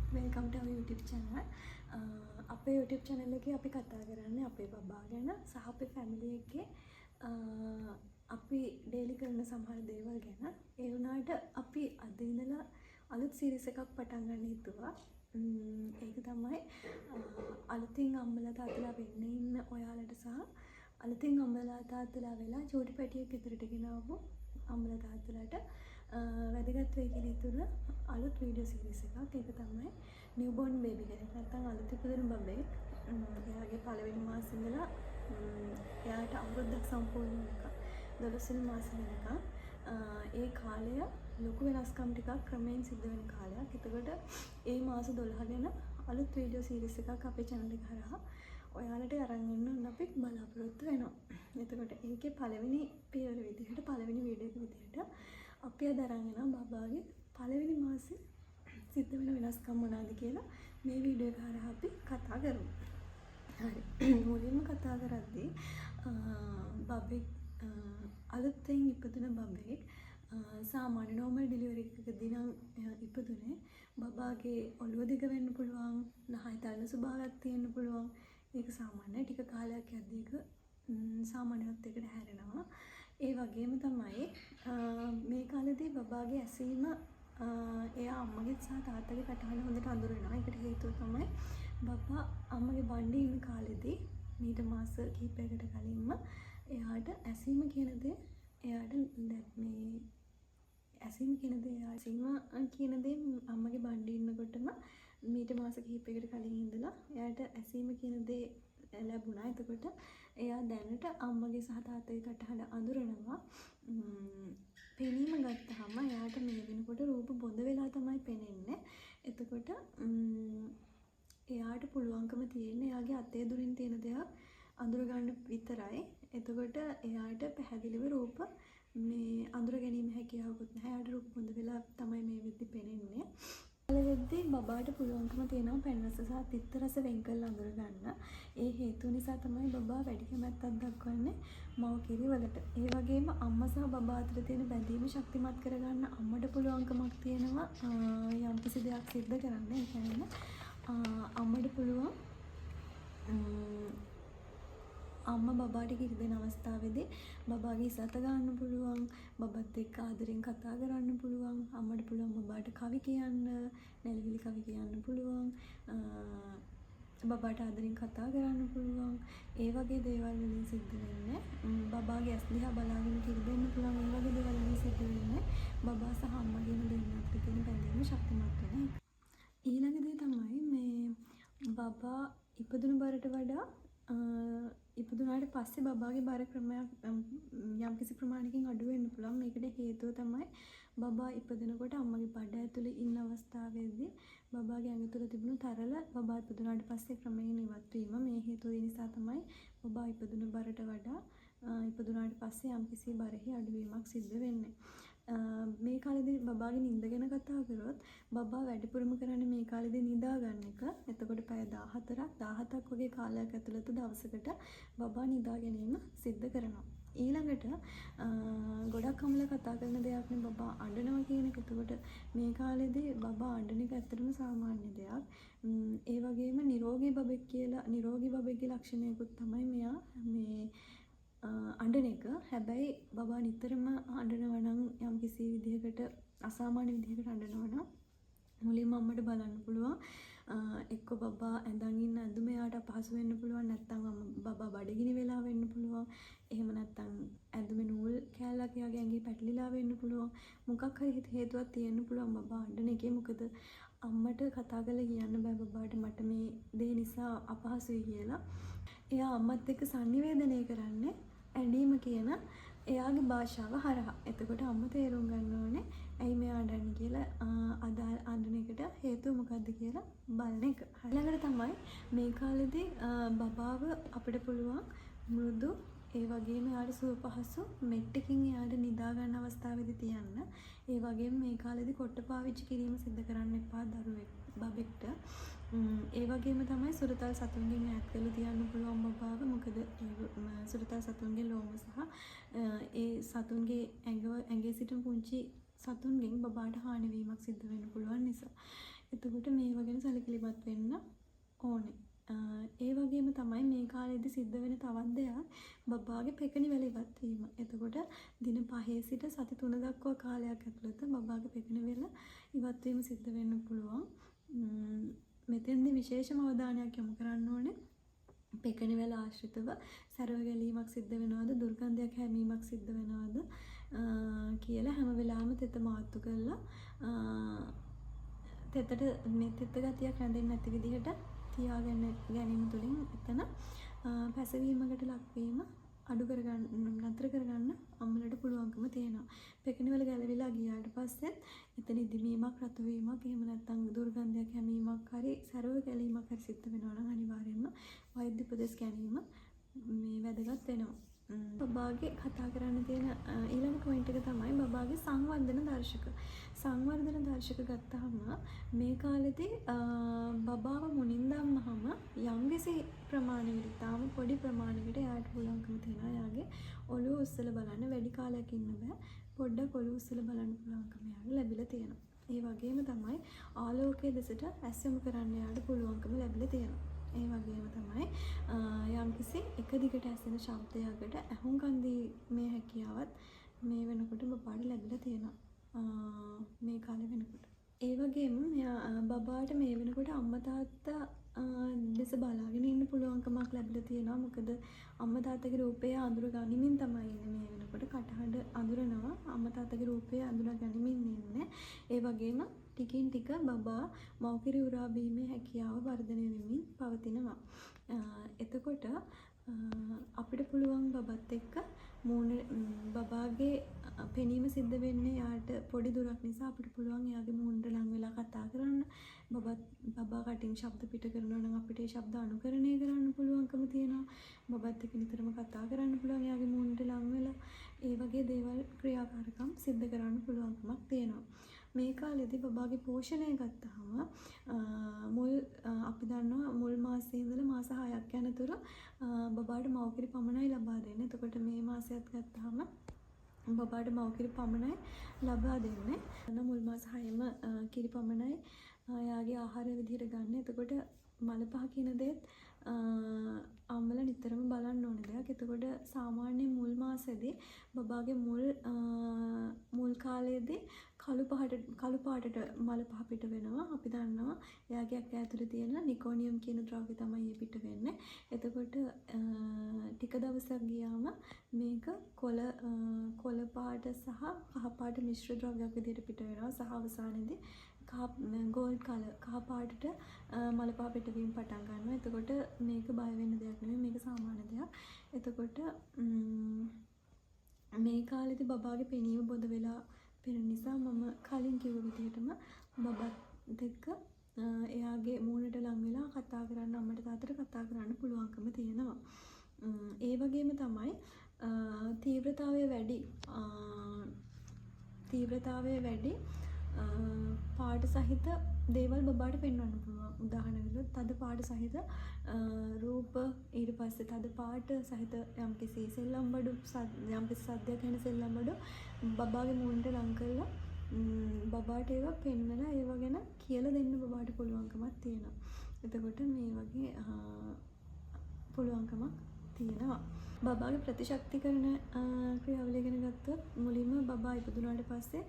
Welcome to our YouTube channel. අපේ YouTube channel එකේ අපි කතා කරන්නේ අපේ බබා ගැන සහ අපේ family එකේ අපි daily කරන සමහර දේවල් ගැන. ඒ වුණාට අපි අද ඉඳලා අලුත් series එකක් පටන් ගන්න හිතුවා. ඒක තමයි අලුතින් අම්මලා තාත්තලා වෙන්න ඉන්න ඔයාලට සහ අලුතින් අම්මලා තාත්තලා වෙලා චූටි පැටියෙක් ඉදිරියට ගෙනාවු අම්මලා තාත්තලාට වැදගත් වෙයි කියලා හිතුණ අලුත් වීඩියෝ සීරීස් එකක්. ඒක තමයි නිව්බෝර්න් බේබි කෙනෙක් නැත්නම් අලුත් ඉපදුණු බබෙක්. එයාගේ පළවෙනි මාසෙ ඉඳලා එයාට අවුරුද්දක් සම්පූර්ණ වෙනකම් 12 වෙනි මාසෙ වෙනකම් ඒ කාලය ලොකු වෙනස්කම් ටිකක් ක්‍රමයෙන් සිද්ධ වෙන කාලයක්. එතකොට ඒ මාස 12 ගැන අලුත් වීඩියෝ සීරීස් එකක් අපේ channel එක හරහා ඔයාලට අරන් එන්න අපි බලාපොරොත්තු වෙනවා. එතකොට ඒකේ පළවෙනි පියවර විදිහට පළවෙනි වීඩියෝ එක විදිහට අපි අද අරන් එනවා බබාගේ පළවෙනි මාසේ සිද්ධ වෙන වෙනස්කම් මොනවාද කියලා මේ වීඩියෝ එක හරහා අපි කතා කරමු. හරි. මුලින්ම කතා කරද්දී බබෙක් අලුතෙන් ඉපදුන බබෙක් සාමාන්‍ය normal delivery එකකදී නම් ඉපදුනේ බබාගේ ඔළුව දිග වෙන්න පුළුවන්, නහය තල්න ස්වභාවයක් තියෙන්න පුළුවන්. ඒක සාමාන්‍යයි. ටික කාලයක් යද්දී ඒක සාමාන්‍යවත් එකට හැරෙනවා. ඒ වගේම තමයි මේ කාලේදී බබාගේ ඇසීම එයා අම්මගේ සහ තාත්තගේ කටහඬ හොඳට අඳුරනවා. ඒකට හේතුව තමයි බබා අම්මගේ බණ්ඩේ ඉන්න කාලෙදී මීට මාස කිහිපයකට කලින්ම එයාට ඇසීම කියන දේ එයාට මේ ඇසීම කියන දේ අම්මගේ බණ්ඩේ ඉන්නකොටම මීට මාස කිහිපයකට කලින් ඉඳලා එයාට ඇසීම කියන දේ ලැබුණා. එතකොට එයා දැනට අම්මගේ සහ තාත්තගේ කටහඬ අඳුරනවා. පෙනීම ගත්තාම එයාට මේ වෙනකොට රූප බොඳ වෙලා තමයි පෙනෙන්නේ. එතකොට එයාට පුළුවන්කම තියෙන්නේ එයාගේ අතේ දුරින් තියෙන දේක් අඳුර ගන්න විතරයි. එතකොට එයාට පැහැදිලිව රූප මේ අඳුර ගැනීම හැකියාවකුත් නැහැ. එයාට රූප බොඳ වෙලා තමයි මේ වෙද්දි පෙනෙන්නේ. වෙද්දී බබාට පුළුවන්කම තියෙනවා පැන් රස සහ තිත්ත රස වෙන් කරලා අඳුර ගන්න. ඒ හේතුව නිසා තමයි බබා වැඩි කැමැත්තක් දක්වන්නේ මව් කිරි වලට. ඒ වගේම අම්මා සහ බබා අතර තියෙන බැඳීම ශක්තිමත් කරගන්න අම්මට පුළුවන්කමක් තියෙනවා යම්කිසි දෙයක් සිද්ධ කරන්න. ඒ කියන්නේ අම්මට පුළුවන් අම්මා බබාට කිරි දෙන අවස්ථාවේදී බබාගේ ඉසත ගන්න පුළුවන්, බබත් එක්ක ආදරෙන් කතා කරන්න පුළුවන්, අම්මට පුළුවන් බබාට කවි කියන්න, නැලවිලි කවි කියන්න පුළුවන්, බබාට ආදරෙන් කතා කරන්න පුළුවන්. ඒ වගේ දේවල් වලින් සිද්ධ වෙන්නේ බබාගේ ඇස් දිහා බලාගෙන කිරි දෙන්න පුළුවන්. ඒ වගේ දේවල් වලින් සිද්ධ වෙන්නේ බබා සහ අම්මා කියන දෙන්නත් තියෙන බැඳීම ශක්තිමත් වෙන එක. ඊළඟ දේ තමයි මේ බබා ඉපදුණු බරට වඩා ඉපදුනාට පස්සේ බබාගේ බර ක්‍රමයක් යම්කිසි ප්‍රමාණයකින් අඩු වෙන්න පුළුවන්. මේකට හේතුව තමයි බබා ඉපදෙනකොට අම්මගේ බඩ ඇතුලේ ඉන්න අවස්ථාවේදී බබාගේ ඇඟ තුල තිබුණු තරල බබා ඉපදුනාට පස්සේ ක්‍රමයෙන් ඉවත් වීම. මේ හේතුව නිසා තමයි බබා ඉපදුණු බරට වඩා ඉපදුනාට පස්සේ යම්කිසි බරෙහි අඩුවීමක් සිද්ධ වෙන්නේ. මේ කාලේදී බබාගේ නිින්ද ගැන කතා කරොත් බබා වැඩිපුරම කරන්නේ මේ කාලේදී නිදා ගන්න එක. එතකොට පැය 17ක් වගේ කාලයක් ඇතුළත දවසකට බබා නිදා ගැනීම සිද්ධ කරනවා. ඊළඟට ගොඩක් අම්මලා කතා කරන දෙයක් නේ බබා අඬනවා කියන එක. එතකොට මේ කාලේදී බබා අඬන එක ඇත්තටම සාමාන්‍ය දෙයක්. ඒ වගේම නිරෝගී බබෙක්ගේ ලක්ෂණයකුත් තමයි මෙයා මේ අඬන එක. හැබැයි බබා නිතරම අඬනවා නම් යම්කිසි විදිහකට අසාමාන්‍ය විදිහකට අඬනවා නම් මුලින්ම අම්මට බලන්න පුළුවන්. එක්ක බබා ඇඳන් ඉන්න ඇඳුම එයාට අපහසු වෙන්න පුළුවන්. නැත්නම් බබා බඩගිනි වෙලා වෙන්න පුළුවන්. එහෙම නැත්නම් ඇඳුමේ නූල් කෑල්ලක් එයාගේ ඇඟේ පැටලිලා වෙන්න පුළුවන්. මොකක් හරි හේතුවක් තියෙන්න පුළුවන් බබා අඬන එකේ. මොකද අම්මට කතා කරලා කියන්න බෑ බබාට මට මේ දේ නිසා අපහසුයි කියලා. එයා අම්මත් එක්ක සංනිවේදනය කරන්නේ ඇඬීම කියන එයාගේ භාෂාව හරහා. එතකොට අම්මා තේරුම් ගන්න ඕනේ ඇයි මෙයා අඬන්නේ කියලා. අඬන එකට හේතුව මොකද්ද කියලා බලන එක. ඊළඟට තමයි මේ කාලේදී බබාව අපිට පුළුවන් මෘදු ඒ වගේම එයාට සුව පහසු මෙට්ටකින් එයාට නිදා ගන්න අවස්ථාවේදී තියන්න. ඒ වගේම මේ කාලේදී කොට්ට පාවිච්චි කිරීම සිද්ධ කරන්න එපා බබෙක්ට. ඒ වගේම තමයි සුරතල් සතුන්ගෙන් ඈත් කරලා තියන්න පුළුවන් බබාව. මොකද සුරතල් සතුන්ගේ ලෝම සහ ඒ සතුන්ගේ ඇඟේ සිටින පුංචි සතුන්ගෙන් බබාට හානි වීමක් සිද්ධ වෙන්න පුළුවන් නිසා. එතකොට මේවා ගැන සැලකිලිමත් වෙන්න ඕනේ. ඒ වගේම තමයි මේ කාලෙදි සිද්ධ වෙන තවත් දෙයක් බබාගේ පෙකණි වැල ඉවත් වීම. එතකොට දින 5 සිට සති 3 දක්වා කාලයක් ඇතුළත බබාගේ පෙකණි වැල ඉවත් වීම සිද්ධ වෙන්න පුළුවන්. මෙතෙන්දී විශේෂම අවධානයක් යොමු කරන්න ඕනේ පෙකණි වැල ආශ්‍රිතව සැරව ගැලීමක් සිද්ධ වෙනවද, දුර්ගන්ධයක් හැමීමක් සිද්ධ වෙනවද කියලා හැම වෙලාවෙම තෙත මාත්තු කරලා තෙතට මේ තෙත ගතියක් රැඳෙන්නේ නැති විදිහට තියාගෙන ගැනීම තුළින් එතන පැසවීමකට ලක්වීම අඩු කරගන්න නතර කරගන්න අම්මලට පුළුවන්කම තියෙනවා. පෙකණි වල ගැලවිලා ගියාට පස්සේ එතන ඉදිමීමක්, රතු වීමක්, එහෙම නැත්නම් දුර්ගන්ධයක් හැමීමක් හරි සැරව ගැලීමක් හරි සිද්ධ වෙනවා නම් අනිවාර්යයෙන්ම වෛද්‍ය උපදෙස් ගැනීම මේ වැදගත් වෙනවා. බබාගේ කතා කරන්න තියෙන ඊළඟ පොයින්ට් එක තමයි බබාගේ සංවර්ධන දර්ශක. සංවර්ධන දර්ශක ගත්තාම මේ කාලෙදී බබාව මුණින් දැම්මහම යම්කිසි ප්‍රමාණයකට, තාම පොඩි ප්‍රමාණයකට එයාට පුළුවන්කම තියෙනවා එයාගේ ඔළුව උස්සලා බලන්න. වැඩි කාලයක් ඉන්න බෑ. පොඩ්ඩක් ඔළුව උස්සලා බලන්න පුළුවන්කම එයාට ලැබිලා තියෙනවා. ඒ වගේම තමයි ආලෝකයේ දෙසට ඇස් යොමු කරන්න එයාට පුළුවන්කම ලැබිලා තියෙනවා. ඒ වගේම තමයි යම්කිසි එක දිගට ඇසෙන ශබ්දයකට ඇහුම්කන් දීමේ හැකියාවත් මේ වෙනකොට බබාට ලැබිලා තියෙනවා. මේ කාලේ වෙනකොට. ඒ වගේම බබාට මේ වෙනකොට අම්මා තාත්තා දෙස බලාගෙන ඉන්න පුළුවන්කමක් ලැබිලා තියෙනවා. මොකද අම්මා තාත්තගේ රූපය අඳුර ගනිමින් තමයි ඉන්නේ මේ වෙනකොට. කටහඬ අඳුරනවා. අම්මා තාත්තගේ රූපය අඳුර ගනිමින් ඉන්නේ. ඒ වගේම ටිකින් ටික බබා මව්කිරි උරා බීමේ හැකියාව වර්ධනය වෙමින් පවතිනවා. එතකොට අපිට පුළුවන් බබත් එක්ක බබාගේ පෙනීම සිද්ධ වෙන්නේ යාට පොඩි දුරක් නිසා අපිට පුළුවන් එයාගේ මූණට ලං වෙලා කතා කරන්න. බබා කටින් ශබ්ද පිට කරනවා නම් අපිට ඒ ශබ්ද අනුකරණය කරන්න පුළුවන්කම තියෙනවා. බබත් එක්ක නිතරම කතා කරන්න පුළුවන් එයාගේ මූණට ලං වෙලා. ඒ වගේ දේවල් ක්‍රියාකාරකම් සිද්ධ කරන්න පුළුවන්කමක් තියෙනවා. මේ කාලෙදී බබාගේ පෝෂණය ගත්තාම අපි දන්නවා මුල් මාසයේ ඉඳලා මාස 6ක් යනතුරු බබාට මව්කිරි පමණයි ලබා දෙන්නේ. එතකොට මේ මාසයත් ගත්තාම බබාට මව්කිරි පමණයි ලබා දෙන්නේ. මුල් මාස 6ෙම කිරි පමණයි එයාගේ ආහාරය විදිහට ගන්න. එතකොට මල පහ කියන දේත් අම්මලා නිතරම බලන්න ඕන දෙයක්. එතකොට සාමාන්‍යයෙන් මුල් මාසෙදී බබාගේ මුල් කාලයේදී කළු පාටට මල පහ පිට වෙනවා. අපි දන්නවා එයාගේ අක ඇතුලේ තියෙන නිකෝනියම් කියන ද්‍රව්‍ය තමයි මේ පිට වෙන්නේ. එතකොට ටික දවසක් ගියාම මේක කොළ පාට සහ කහ පාට මිශ්‍ර ද්‍රව්‍යයක් විදිහට පිට වෙනවා. සහ අවසානයේදී ගෝල්ඩ් කහ පාටට මල පහ පිටවීම පටන් ගන්නවා. එතකොට මේක බය වෙන්න දෙයක් නෙමෙයි. මේක සාමාන්‍ය දෙයක්. එතකොට මේ කාලෙදී බබාගේ පෙනීම බොඳ වෙලා පෙනෙන නිසා මම කලින් කිව්ව විදිහටම බබත් එක්ක එයාගේ මූණට ලං වෙලා කතා කරන්න, අම්මට තාත්තට කතා කරන්න පුළුවන්කම තියෙනවා. ඒ වගේම තමයි තීව්‍රතාවය වැඩි පාට සහිත දේවල් බබාට පෙන්වන්න පුළුවන්. උදාහරණයක් තද පාට සහිත රූප, ඊට පස්සේ තද පාට සහිත යම්කිසි සෙල්ලම් බඩු, යම්කිසි සද්දයක් ඇහෙන සෙල්ලම් බඩු බබාගේ මූණට ලං කරලා බබාට ඒවා පෙන්වලා ඒවා ගැන කියලා දෙන්න බබාට පුළුවන්කමක් තියෙනවා. එතකොට මේ වගේ පුළුවන්කමක් තියෙනවා. බබාගේ ප්‍රතිශක්තිකරණ ක්‍රියාවලිය ගැන ගත්තොත් මුලින්ම බබා ඉපදුනාට පස්සේ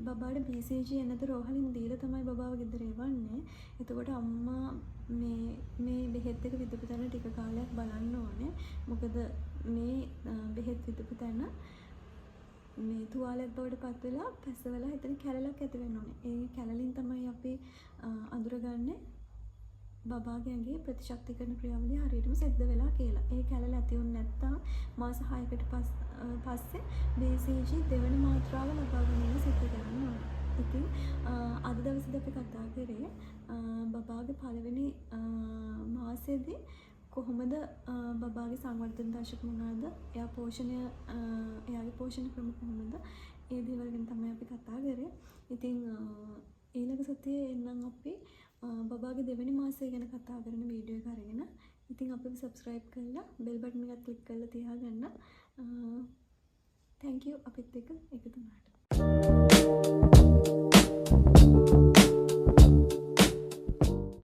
බබාට BCG එනත රෝහලින් දීලා තමයි බබාව ගෙදර එවන්නේ. එතකොට අම්මා මේ බෙහෙත් එක විදපු තැන ටික කාලයක් බලන්න ඕනේ. මොකද මේ බෙහෙත් විදපු තැන මේ තුවාලයක් බවට පත් වෙලා පැසවලා එතන කැලලක් ඇති වෙන්න ඕනේ. ඒ කැලලින් තමයි අපි අඳුරගන්නේ බබාගේ ඇඟේ ප්‍රතිශක්තිකරණ ක්‍රියාවලිය හරියටම සිද්ධ වෙලා කියලා. ඒ කැලල ඇති වුනේ නැත්නම් මාස 6කට පස්සේ BCG දෙවන මාත්‍රාව ලබා ගැනීම සිද්ධ කරන්න ඕනේ. ඉතින් අද දවසේදී අපි කතා කරේ බබාගේ පළවෙනි මාසෙදී කොහොමද බබාගේ සංවර්ධන දශක මොනවාද? එයාගේ පෝෂණ ක්‍රම කොහොමද? ඒ දේවල් ගැන තමයි අපි කතා කරේ. ඉතින් ඊළඟ සතියේ එන්නම් අපි බබාගේ දෙවෙනි මාසය ගැන කතා කරන වීඩියෝ එක අරගෙන. ඉතින් අපිව subscribe කරලා bell button එකත් click කරලා තියාගන්න. thank you අපිත් එක්ක එකතු වුණාට.